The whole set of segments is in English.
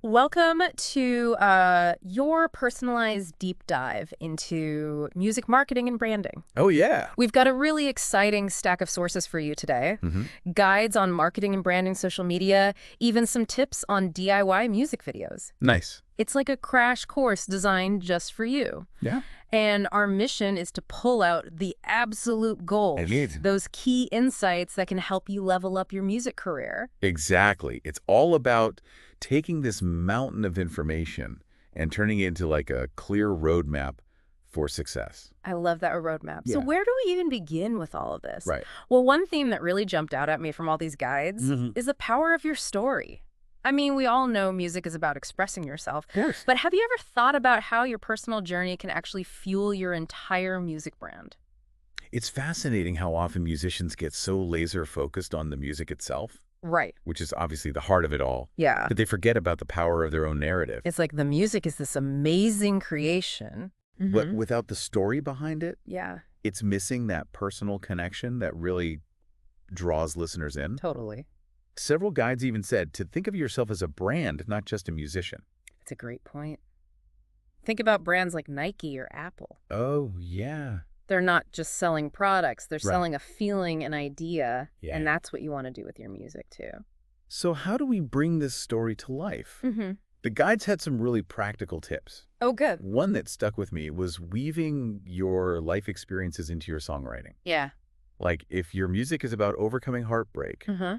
Welcome to your personalized deep dive into music marketing and branding. Oh, yeah. We've got a really exciting stack of sources for you today. Guides on marketing and branding social media, even some tips on DIY music videos. Nice. It's like a crash course designed just for you. Yeah. And our mission is to pull out the absolute gold, Indeed. those key insights that can help you level up your music career. Exactly. It's all about taking this mountain of information and turning it into like a clear roadmap for success. I love that roadmap. So Yeah. where do we even begin with all of this? Right. Well, one theme that really jumped out at me from all these guides Mhm. is the power of your story. I mean, we all know music is about expressing yourself, Of course. but have you ever thought about how your personal journey can actually fuel your entire music brand? It's fascinating how often musicians get so laser focused on the music itself, Right. which is obviously the heart of it all, Yeah. that they forget about the power of their own narrative. It's like the music is this amazing creation. But without the story behind it, Yeah, it's missing that personal connection that really draws listeners in. totally. Several guides even said to think of yourself as a brand, not just a musician. That's a great point. Think about brands like Nike or Apple. Oh, yeah. They're not just selling products, they're Right. selling a feeling, an idea, Yeah. and that's what you want to do with your music too. So how do we bring this story to life? Mm-hmm. The guides had some really practical tips. Oh, good. One that stuck with me was weaving your life experiences into your songwriting. Yeah. Like if your music is about overcoming heartbreak, Uh-huh.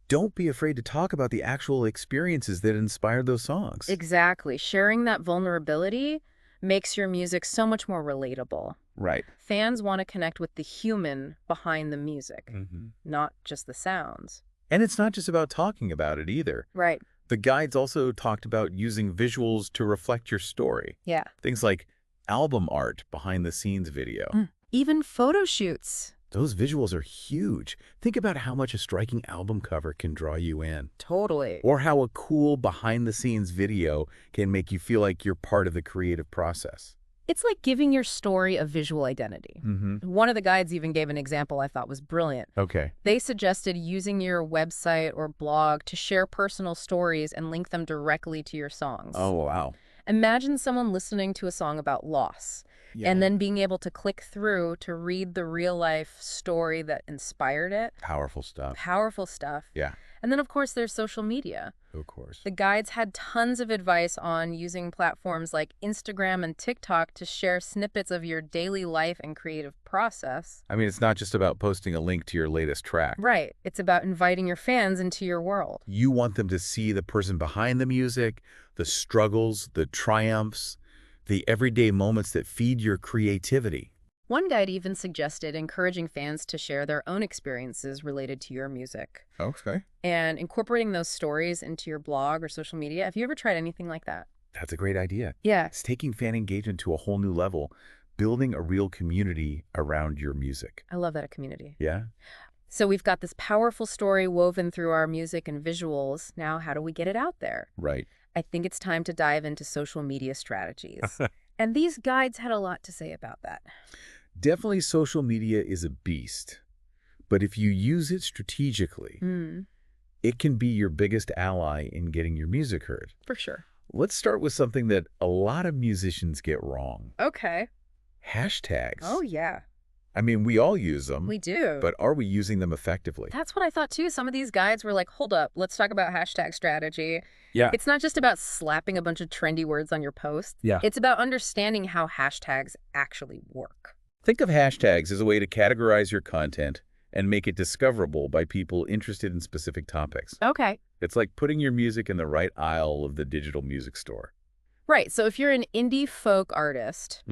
don't be afraid to talk about the actual experiences that inspired those songs. Exactly. Sharing that vulnerability makes your music so much more relatable. Right. Fans want to connect with the human behind the music, Mm-hmm. not just the sounds. And it's not just about talking about it either. Right. The guides also talked about using visuals to reflect your story. Yeah. Things like album art, behind the scenes video. Even photo shoots. Those visuals are huge. Think about how much a striking album cover can draw you in. Totally. Or how a cool behind-the-scenes video can make you feel like you're part of the creative process. It's like giving your story a visual identity. Mm-hmm. One of the guides even gave an example I thought was brilliant. Okay. They suggested using your website or blog to share personal stories and link them directly to your songs. Oh, wow. Imagine someone listening to a song about loss and then being able to click through to read the real-life story that inspired it. Powerful stuff. Powerful stuff. Yeah, And then, of course, there's social media. of course. The guides had tons of advice on using platforms like Instagram and TikTok to share snippets of your daily life and creative process. I mean, it's not just about posting a link to your latest track. Right. It's about inviting your fans into your world. You want them to see the person behind the music, the struggles, the triumphs, the everyday moments that feed your creativity. One guide even suggested encouraging fans to share their own experiences related to your music Okay. and incorporating those stories into your blog or social media. Have you ever tried anything like that? That's a great idea. Yeah. It's taking fan engagement to a whole new level, building a real community around your music. I love that, a community. Yeah? So we've got this powerful story woven through our music and visuals. Now, how do we get it out there? Right. I think it's time to dive into social media strategies. And these guides had a lot to say about that. Definitely social media is a beast, but if you use it strategically, it can be your biggest ally in getting your music heard. For sure. Let's start with something that a lot of musicians get wrong. Okay. Hashtags. Oh, yeah. I mean, we all use them, We do. but are we using them effectively? That's what I thought, too. Some of these guides were like, hold up, let's talk about hashtag strategy. Yeah. It's not just about slapping a bunch of trendy words on your post. Yeah. It's about understanding how hashtags actually work. Think of hashtags as a way to categorize your content and make it discoverable by people interested in specific topics. Okay. It's like putting your music in the right aisle of the digital music store. Right. So if you're an indie folk artist,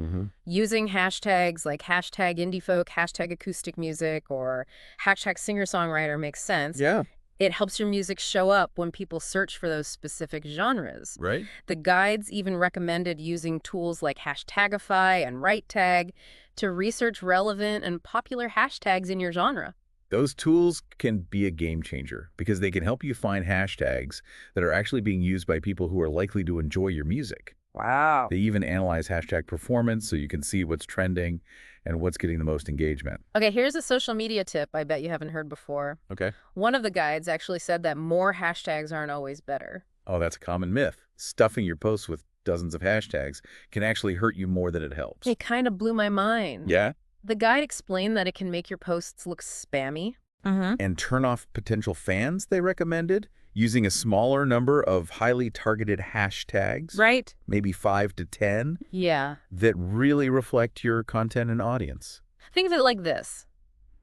using hashtags like hashtag indie folk, hashtag acoustic music, or hashtag singer-songwriter makes sense. Yeah. It helps your music show up when people search for those specific genres. Right? The guides even recommended using tools like Hashtagify and RightTag to research relevant and popular hashtags in your genre. Those tools can be a game changer because they can help you find hashtags that are actually being used by people who are likely to enjoy your music. Wow. They even analyze hashtag performance so you can see what's trending and what's getting the most engagement. Okay, here's a social media tip I bet you haven't heard before. Okay. One of the guides actually said that more hashtags aren't always better. Oh, that's a common myth. Stuffing your posts with dozens of hashtags can actually hurt you more than it helps. It kind of blew my mind. Yeah? The guide explained that it can make your posts look spammy. And turn off potential fans, they recommended, using a smaller number of highly targeted hashtags. Right. Maybe 5 to 10. Yeah. That really reflect your content and audience. Think of it like this.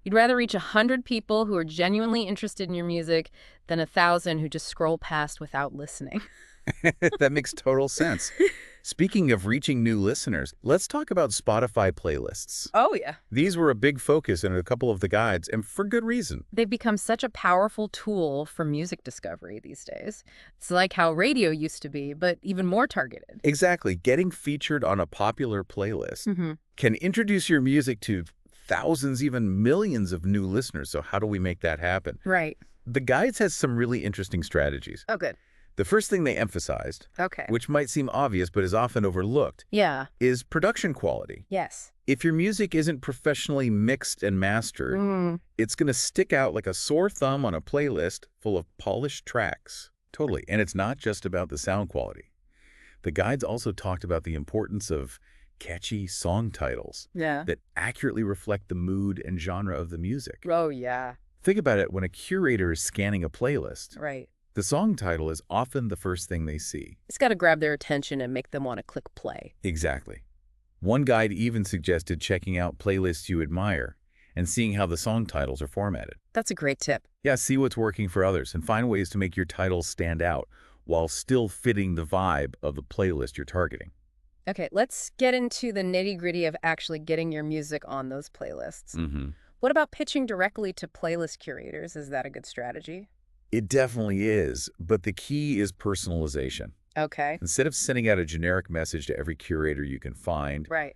You'd rather reach 100 people who are genuinely interested in your music than 1,000 who just scroll past without listening. That makes total sense. Speaking of reaching new listeners, let's talk about Spotify playlists. Oh, yeah. These were a big focus in a couple of the guides, and for good reason. They've become such a powerful tool for music discovery these days. It's like how radio used to be, but even more targeted. Exactly. Getting featured on a popular playlist can introduce your music to thousands, even millions of new listeners. So how do we make that happen? Right. The guides has some really interesting strategies. Oh, good. The first thing they emphasized, Okay. which might seem obvious but is often overlooked, Yeah. is production quality. Yes. If your music isn't professionally mixed and mastered, it's going to stick out like a sore thumb on a playlist full of polished tracks. Totally. And it's not just about the sound quality. The guides also talked about the importance of catchy song titles that accurately reflect the mood and genre of the music. Oh, yeah. Think about it when a curator is scanning a playlist. Right. The song title is often the first thing they see. It's got to grab their attention and make them want to click play. Exactly. One guide even suggested checking out playlists you admire and seeing how the song titles are formatted. That's a great tip. Yeah, see what's working for others and find ways to make your titles stand out while still fitting the vibe of the playlist you're targeting. Okay, let's get into the nitty-gritty of actually getting your music on those playlists. What about pitching directly to playlist curators? Is that a good strategy? It definitely is, but the key is personalization. Okay. Instead of sending out a generic message to every curator you can find, Right.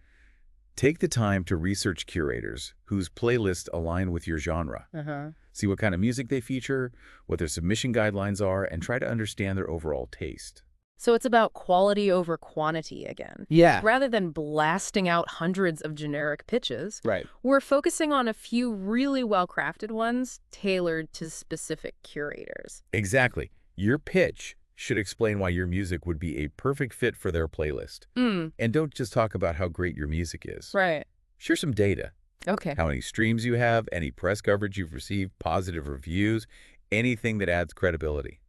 take the time to research curators whose playlists align with your genre. See what kind of music they feature, what their submission guidelines are, and try to understand their overall taste. So it's about quality over quantity again. Yeah. Rather than blasting out hundreds of generic pitches, Right. we're focusing on a few really well-crafted ones tailored to specific curators. Exactly. Your pitch should explain why your music would be a perfect fit for their playlist. And don't just talk about how great your music is. Right. Share some data. Okay. How many streams you have, any press coverage you've received, positive reviews, anything that adds credibility.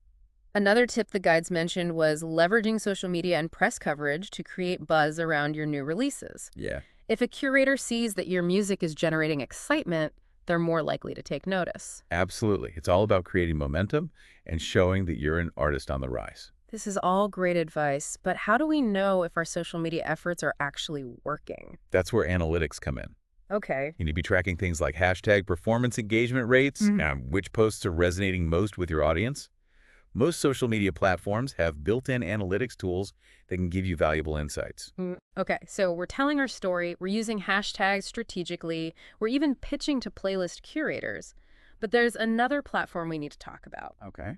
Another tip the guides mentioned was leveraging social media and press coverage to create buzz around your new releases. Yeah. If a curator sees that your music is generating excitement, they're more likely to take notice. Absolutely. It's all about creating momentum and showing that you're an artist on the rise. This is all great advice, but how do we know if our social media efforts are actually working? That's where analytics come in. Okay. You need to be tracking things like hashtag performance engagement rates, which posts are resonating most with your audience. Most social media platforms have built-in analytics tools that can give you valuable insights. Okay, so we're telling our story, we're using hashtags strategically, we're even pitching to playlist curators. But there's another platform we need to talk about. Okay.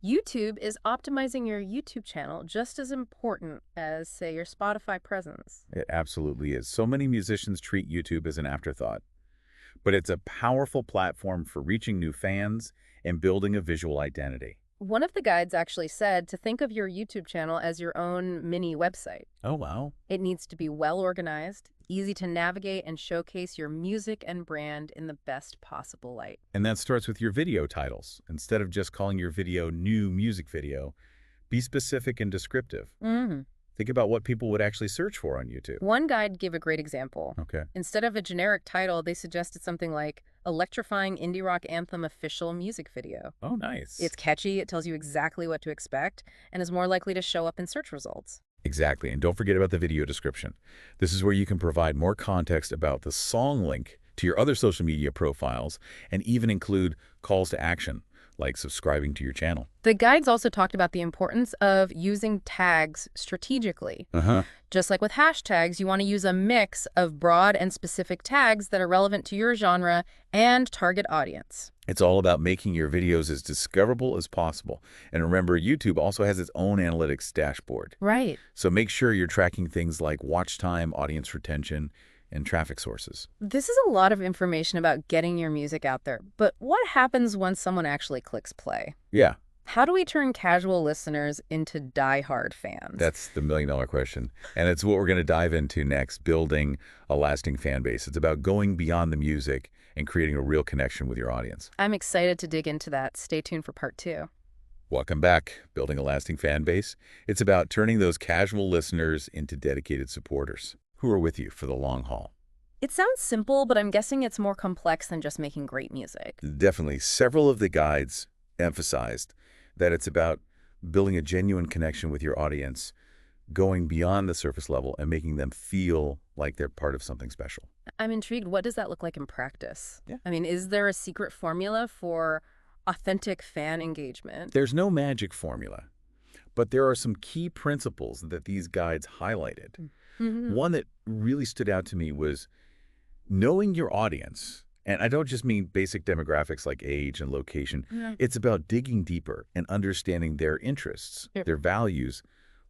YouTube is optimizing your YouTube channel just as important as, say, your Spotify presence. It absolutely is. So many musicians treat YouTube as an afterthought. But it's a powerful platform for reaching new fans and building a visual identity. One of the guides actually said to think of your YouTube channel as your own mini website. Oh, wow. It needs to be well organized, easy to navigate, and showcase your music and brand in the best possible light. And that starts with your video titles. Instead of just calling your video New Music Video, be specific and descriptive. Think about what people would actually search for on YouTube. One guide gave a great example. Okay. Instead of a generic title, they suggested something like Electrifying Indie Rock Anthem Official Music Video. Oh, nice. It's catchy, it tells you exactly what to expect, and is more likely to show up in search results. Exactly. And don't forget about the video description. This is where you can provide more context about the song link to your other social media profiles and even include calls to action, like subscribing to your channel. The guides also talked about the importance of using tags strategically. Just like with hashtags, you want to use a mix of broad and specific tags that are relevant to your genre and target audience. It's all about making your videos as discoverable as possible. And remember, YouTube also has its own analytics dashboard. Right. So make sure you're tracking things like watch time, audience retention, and traffic sources. This is a lot of information about getting your music out there, but what happens when someone actually clicks play? Yeah. How do we turn casual listeners into die-hard fans? That's the million-dollar question. And it's what we're going to dive into next, building a lasting fan base. It's about going beyond the music and creating a real connection with your audience. I'm excited to dig into that. Stay tuned for part 2. Welcome back. Building a lasting fan base. It's about turning those casual listeners into dedicated supporters who are with you for the long haul. It sounds simple, but I'm guessing it's more complex than just making great music. Definitely. Several of the guides emphasized that it's about building a genuine connection with your audience, going beyond the surface level and making them feel like they're part of something special. I'm intrigued. What does that look like in practice? Yeah. I mean, is there a secret formula for authentic fan engagement? There's no magic formula, but there are some key principles that these guides highlighted. Mm-hmm. One that really stood out to me was knowing your audience. And I don't just mean basic demographics like age and location. Yeah. It's about digging deeper and understanding their interests, Yep. their values,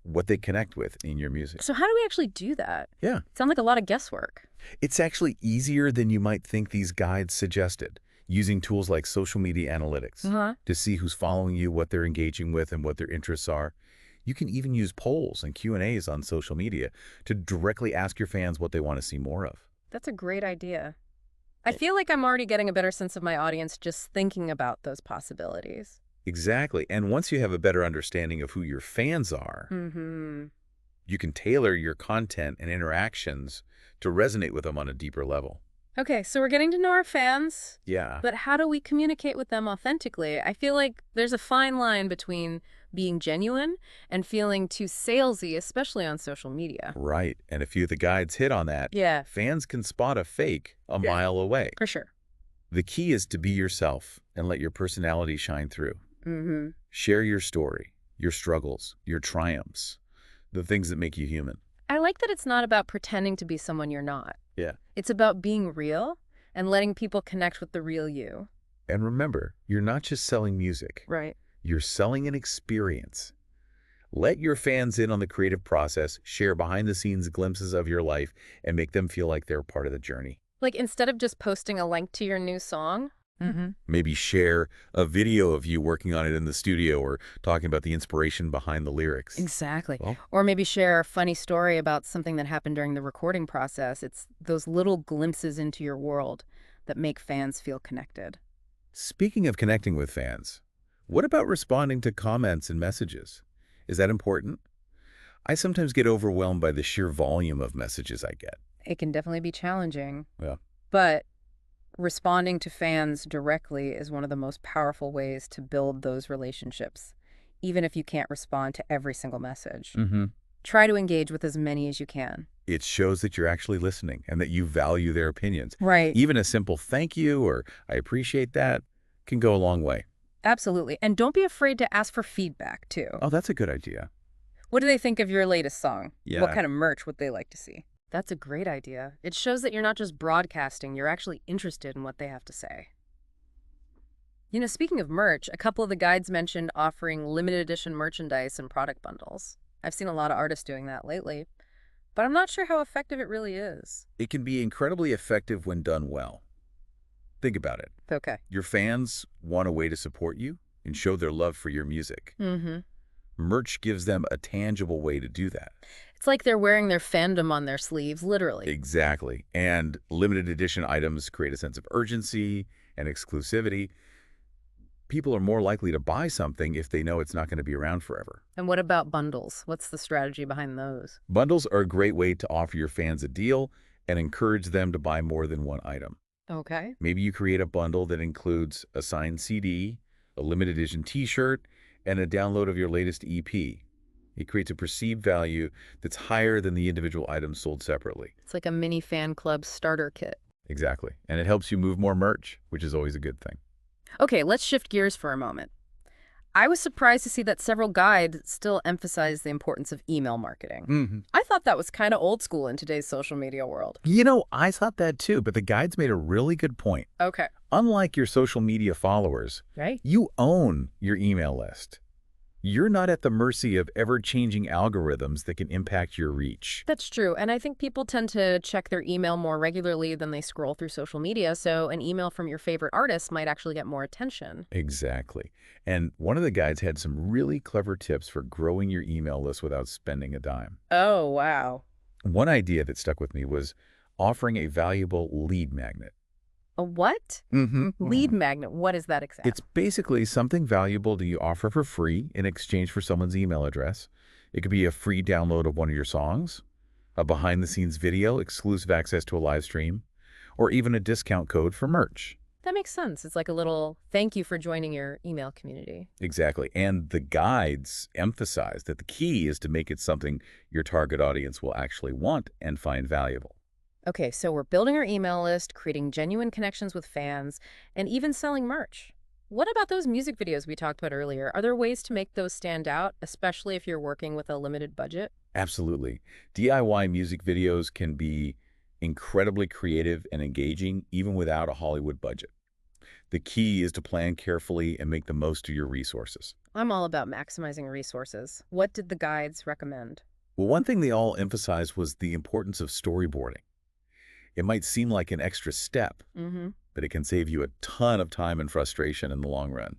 what they connect with in your music. So how do we actually do that? Yeah. It sounds like a lot of guesswork. It's actually easier than you might think these guides suggested, using tools like social media analytics Uh-huh. to see who's following you, what they're engaging with, and what their interests are. You can even use polls and Q&As on social media to directly ask your fans what they want to see more of. That's a great idea. I feel like I'm already getting a better sense of my audience just thinking about those possibilities. Exactly. And once you have a better understanding of who your fans are, Mm-hmm. you can tailor your content and interactions to resonate with them on a deeper level. Okay, so we're getting to know our fans, Yeah. but how do we communicate with them authentically? I feel like there's a fine line between being genuine and feeling too salesy, especially on social media. Right. And a few of the guides hit on that. Yeah, Fans can spot a fake a mile away. for sure. The key is to be yourself and let your personality shine through. Mm-hmm. Share your story, your struggles, your triumphs, the things that make you human. I like that it's not about pretending to be someone you're not. Yeah. It's about being real and letting people connect with the real you. And remember, you're not just selling music. Right. You're selling an experience. Let your fans in on the creative process, share behind-the-scenes glimpses of your life, and make them feel like they're part of the journey. Like instead of just posting a link to your new song. Mm-hmm. Maybe share a video of you working on it in the studio or talking about the inspiration behind the lyrics. Exactly. Well, Or maybe share a funny story about something that happened during the recording process. It's those little glimpses into your world that make fans feel connected. speaking of connecting with fans, what about responding to comments and messages? Is that important? I sometimes get overwhelmed by the sheer volume of messages I get. It can definitely be challenging. Yeah. But responding to fans directly is one of the most powerful ways to build those relationships, even if you can't respond to every single message. Mm-hmm. Try to engage with as many as you can. It shows that you're actually listening and that you value their opinions. Right. Even a simple thank you or I appreciate that can go a long way. Absolutely. And don't be afraid to ask for feedback, too. Oh, that's a good idea. What do they think of your latest song? Yeah. What kind of merch would they like to see? That's a great idea. It shows that you're not just broadcasting, you're actually interested in what they have to say. You know, speaking of merch, a couple of the guides mentioned offering limited edition merchandise and product bundles. I've seen a lot of artists doing that lately, but I'm not sure how effective it really is. It can be incredibly effective when done well. Think about it. Okay. Your fans want a way to support you and show their love for your music. Mm-hmm. Merch gives them a tangible way to do that. It's like they're wearing their fandom on their sleeves, literally. Exactly. And limited edition items create a sense of urgency and exclusivity. People are more likely to buy something if they know it's not going to be around forever. And what about bundles? What's the strategy behind those? Bundles are a great way to offer your fans a deal and encourage them to buy more than one item. Okay. Maybe you create a bundle that includes a signed CD, a limited edition t-shirt, and a download of your latest EP. It creates a perceived value that's higher than the individual items sold separately. It's like a mini fan club starter kit. Exactly. And it helps you move more merch, which is always a good thing. Okay, let's shift gears for a moment. I was surprised to see that several guides still emphasize the importance of email marketing. Mm-hmm. I thought that was kind of old school in today's social media world. You know, I thought that too, but the guides made a really good point. Okay. Unlike your social media followers, Right. you own your email list. You're not at the mercy of ever-changing algorithms that can impact your reach. That's true. And I think people tend to check their email more regularly than they scroll through social media. So an email from your favorite artist might actually get more attention. Exactly. And one of the guides had some really clever tips for growing your email list without spending a dime. Oh, wow. One idea that stuck with me was offering a valuable lead magnet. A what? Lead magnet. What is that exactly? It's basically something valuable that you offer for free in exchange for someone's email address. It could be a free download of one of your songs, a behind-the-scenes video, exclusive access to a live stream, or even a discount code for merch. That makes sense. It's like a little thank you for joining your email community. Exactly. And the guides emphasize that the key is to make it something your target audience will actually want and find valuable. Okay, so we're building our email list, creating genuine connections with fans, and even selling merch. What about those music videos we talked about earlier? Are there ways to make those stand out, especially if you're working with a limited budget? Absolutely. DIY music videos can be incredibly creative and engaging even without a Hollywood budget. The key is to plan carefully and make the most of your resources. I'm all about maximizing resources. What did the guides recommend? Well, one thing they all emphasized was the importance of storyboarding. It might seem like an extra step, but it can save you a ton of time and frustration in the long run.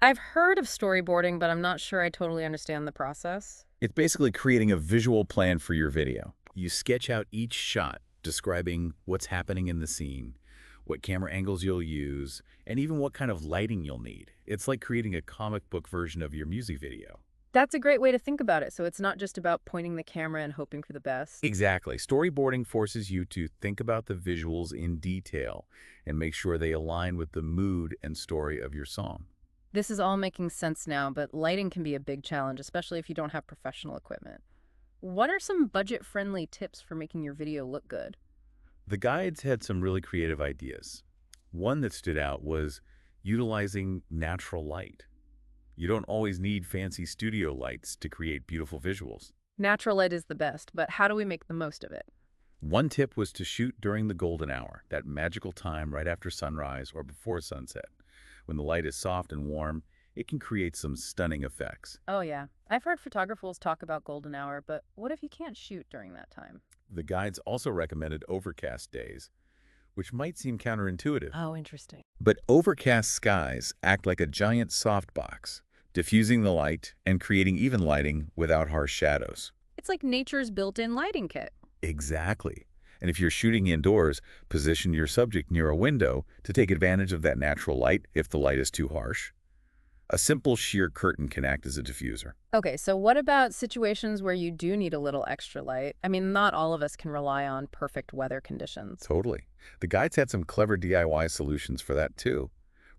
I've heard of storyboarding, but I'm not sure I totally understand the process. It's basically creating a visual plan for your video. You sketch out each shot, describing what's happening in the scene, what camera angles you'll use, and even what kind of lighting you'll need. It's like creating a comic book version of your music video. That's a great way to think about it. So it's not just about pointing the camera and hoping for the best. Exactly. Storyboarding forces you to think about the visuals in detail and make sure they align with the mood and story of your song. This is all making sense now, but lighting can be a big challenge, especially if you don't have professional equipment. What are some budget-friendly tips for making your video look good? The guides had some really creative ideas. One that stood out was utilizing natural light. You don't always need fancy studio lights to create beautiful visuals. Natural light is the best, but how do we make the most of it? One tip was to shoot during the golden hour, that magical time right after sunrise or before sunset. When the light is soft and warm, it can create some stunning effects. Oh yeah, I've heard photographers talk about golden hour, but what if you can't shoot during that time? The guides also recommended overcast days, which might seem counterintuitive. Oh, interesting. But overcast skies act like a giant softbox, diffusing the light and creating even lighting without harsh shadows. It's like nature's built-in lighting kit. Exactly. And if you're shooting indoors, position your subject near a window to take advantage of that natural light if the light is too harsh. A simple sheer curtain can act as a diffuser. Okay, so what about situations where you do need a little extra light? I mean, not all of us can rely on perfect weather conditions. Totally. The guides had some clever DIY solutions for that too.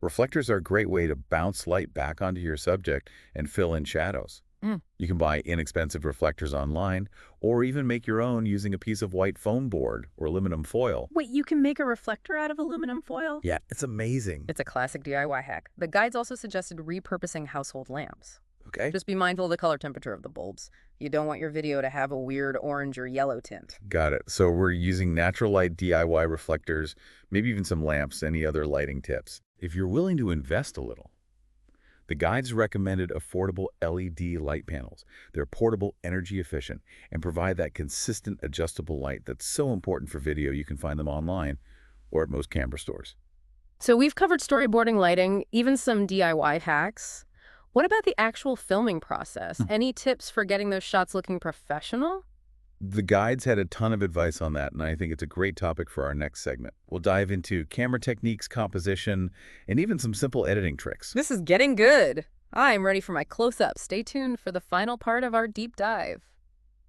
Reflectors are a great way to bounce light back onto your subject and fill in shadows. You can buy inexpensive reflectors online or even make your own using a piece of white foam board or aluminum foil. Wait, you can make a reflector out of aluminum foil? Yeah, it's amazing. It's a classic DIY hack. The guides also suggested repurposing household lamps. Okay. Just be mindful of the color temperature of the bulbs. You don't want your video to have a weird orange or yellow tint. Got it. So we're using natural light DIY reflectors, maybe even some lamps, any other lighting tips. If you're willing to invest a little, the guides recommended affordable LED light panels. They're portable, energy efficient, and provide that consistent adjustable light that's so important for video. You can find them online or at most camera stores. So we've covered storyboarding, lighting, even some DIY hacks. What about the actual filming process? Any tips for getting those shots looking professional? The guides had a ton of advice on that, and I think it's a great topic for our next segment. We'll dive into camera techniques, composition, and even some simple editing tricks. This is getting good. I'm ready for my close-up. Stay tuned for the final part of our deep dive.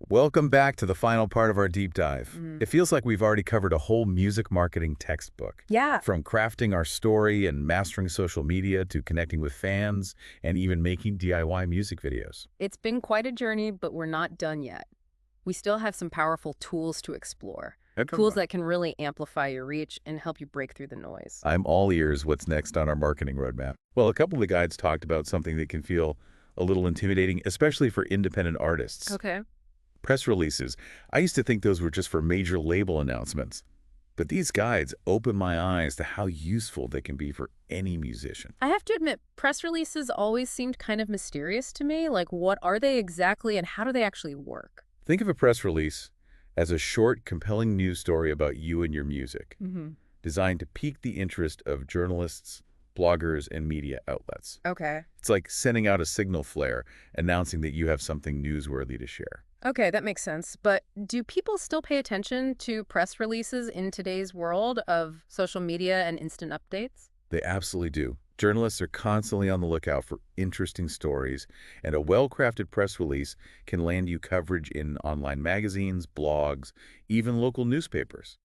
Welcome back to the final part of our deep dive. It feels like we've already covered a whole music marketing textbook. Yeah. From crafting our story and mastering social media to connecting with fans and even making DIY music videos. It's been quite a journey, but we're not done yet. We still have some powerful tools to explore. Tools that can really amplify your reach and help you break through the noise. I'm all ears. What's next on our marketing roadmap? Well, a couple of the guides talked about something that can feel a little intimidating, especially for independent artists. Okay. Press releases. I used to think those were just for major label announcements. But these guides open my eyes to how useful they can be for any musician. I have to admit, press releases always seemed kind of mysterious to me. Like, what are they exactly and how do they actually work? Think of a press release as a short, compelling news story about you and your music, designed to pique the interest of journalists, bloggers, and media outlets. Okay. It's like sending out a signal flare, announcing that you have something newsworthy to share. Okay, that makes sense. But do people still pay attention to press releases in today's world of social media and instant updates? They absolutely do. Journalists are constantly on the lookout for interesting stories, and a well-crafted press release can land you coverage in online magazines, blogs, even local newspapers.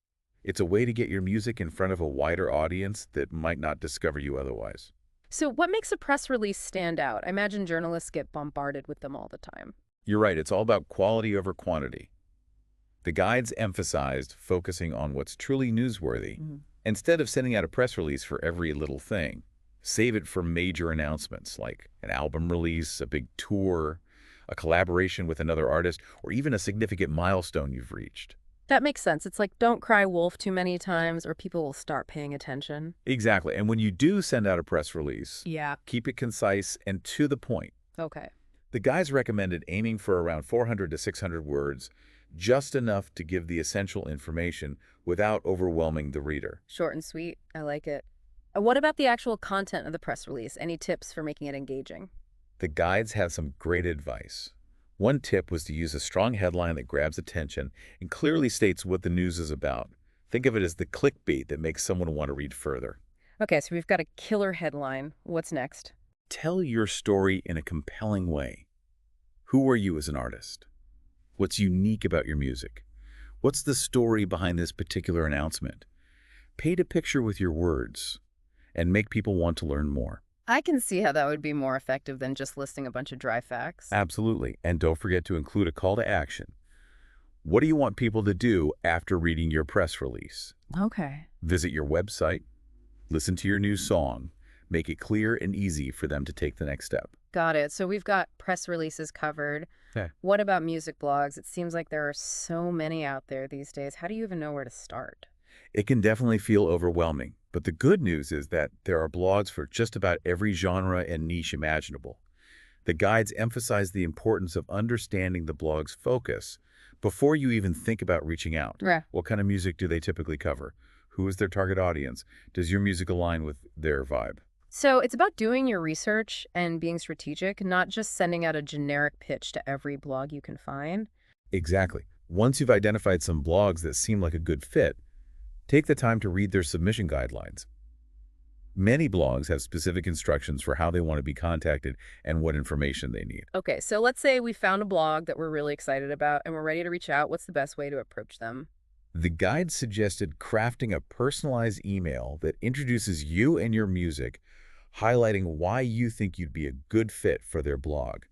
It's a way to get your music in front of a wider audience that might not discover you otherwise. So what makes a press release stand out? I imagine journalists get bombarded with them all the time. You're right, it's all about quality over quantity. The guides emphasized focusing on what's truly newsworthy, instead of sending out a press release for every little thing. Save it for major announcements like an album release, a big tour, a collaboration with another artist, or even a significant milestone you've reached. That makes sense. It's like don't cry wolf too many times or people will start paying attention. Exactly. And when you do send out a press release, Yeah. keep it concise and to the point. Okay. The guys recommended aiming for around 400 to 600 words, just enough to give the essential information without overwhelming the reader. Short and sweet. I like it. What about the actual content of the press release? Any tips for making it engaging? The guides had some great advice. One tip was to use a strong headline that grabs attention and clearly states what the news is about. Think of it as the clickbait that makes someone want to read further. Okay, so we've got a killer headline. What's next? Tell your story in a compelling way. Who are you as an artist? What's unique about your music? What's the story behind this particular announcement? Paint a picture with your words and make people want to learn more. I can see how that would be more effective than just listing a bunch of dry facts. Absolutely. And don't forget to include a call to action. What do you want people to do after reading your press release? Okay. Visit your website, listen to your new song, make it clear and easy for them to take the next step. Got it. So we've got press releases covered. Yeah. What about music blogs? It seems like there are so many out there these days. How do you even know where to start? It can definitely feel overwhelming, but the good news is that there are blogs for just about every genre and niche imaginable. The guides emphasize the importance of understanding the blog's focus before you even think about reaching out. Yeah. What kind of music do they typically cover? Who is their target audience? Does your music align with their vibe? So it's about doing your research and being strategic, not just sending out a generic pitch to every blog you can find. Exactly. Once you've identified some blogs that seem like a good fit, take the time to read their submission guidelines. Many blogs have specific instructions for how they want to be contacted and what information they need. Okay, so let's say we found a blog that we're really excited about and we're ready to reach out. What's the best way to approach them? The guide suggested crafting a personalized email that introduces you and your music, highlighting why you think you'd be a good fit for their blog.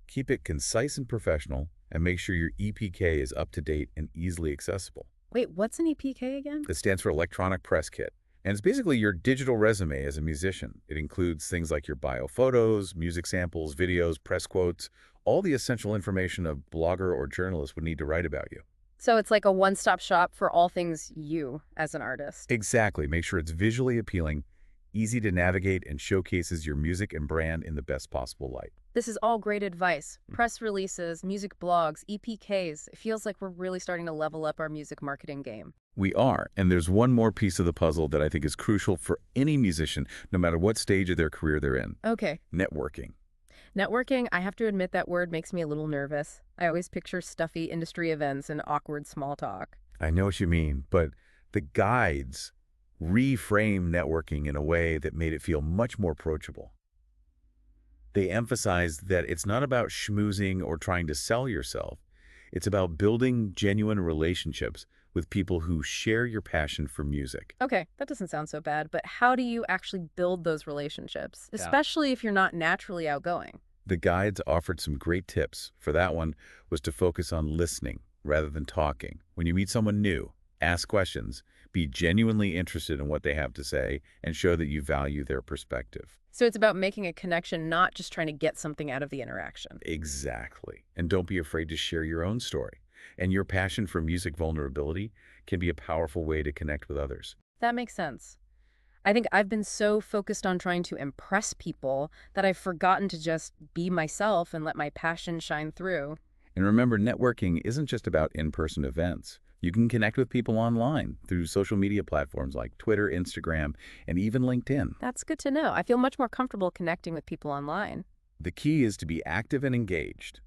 Keep it concise and professional, and make sure your EPK is up to date and easily accessible. Wait, what's an EPK again? It stands for Electronic Press Kit, and it's basically your digital resume as a musician. It includes things like your bio photos, music samples, videos, press quotes, all the essential information a blogger or journalist would need to write about you. So it's like a one-stop shop for all things you as an artist. Exactly. Make sure it's visually appealing, easy to navigate, and showcases your music and brand in the best possible light. This is all great advice. Press releases, music blogs, EPKs. It feels like we're really starting to level up our music marketing game. We are, and there's one more piece of the puzzle that I think is crucial for any musician, no matter what stage of their career they're in. Okay. Networking. Networking, I have to admit that word makes me a little nervous. I always picture stuffy industry events and awkward small talk. I know what you mean, but the guides reframe networking in a way that made it feel much more approachable. They emphasized that it's not about schmoozing or trying to sell yourself. It's about building genuine relationships with people who share your passion for music. Okay, that doesn't sound so bad, but how do you actually build those relationships, especially if you're not naturally outgoing? The guides offered some great tips. For that one was to focus on listening rather than talking. When you meet someone new, ask questions, be genuinely interested in what they have to say, and show that you value their perspective. So it's about making a connection, not just trying to get something out of the interaction. Exactly. And don't be afraid to share your own story. And your passion for music vulnerability can be a powerful way to connect with others. That makes sense. I think I've been so focused on trying to impress people that I've forgotten to just be myself and let my passion shine through. And remember, networking isn't just about in-person events. You can connect with people online through social media platforms like Twitter, Instagram, and even LinkedIn. That's good to know. I feel much more comfortable connecting with people online. The key is to be active and engaged.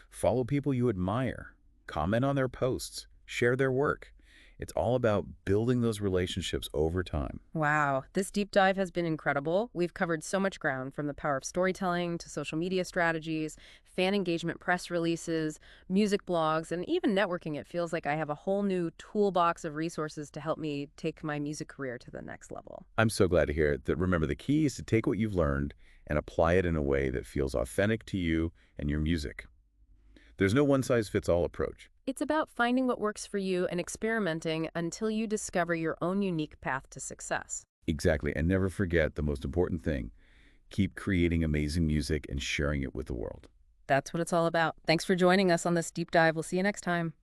Follow people you admire, comment on their posts, share their work. It's all about building those relationships over time. Wow, this deep dive has been incredible. We've covered so much ground, from the power of storytelling to social media strategies, fan engagement press releases, music blogs, and even networking. It feels like I have a whole new toolbox of resources to help me take my music career to the next level. I'm so glad to hear it. That remember, the key is to take what you've learned and apply it in a way that feels authentic to you and your music. There's no one-size-fits-all approach. It's about finding what works for you and experimenting until you discover your own unique path to success. Exactly, and never forget the most important thing. Keep creating amazing music and sharing it with the world. That's what it's all about. Thanks for joining us on this deep dive. We'll see you next time.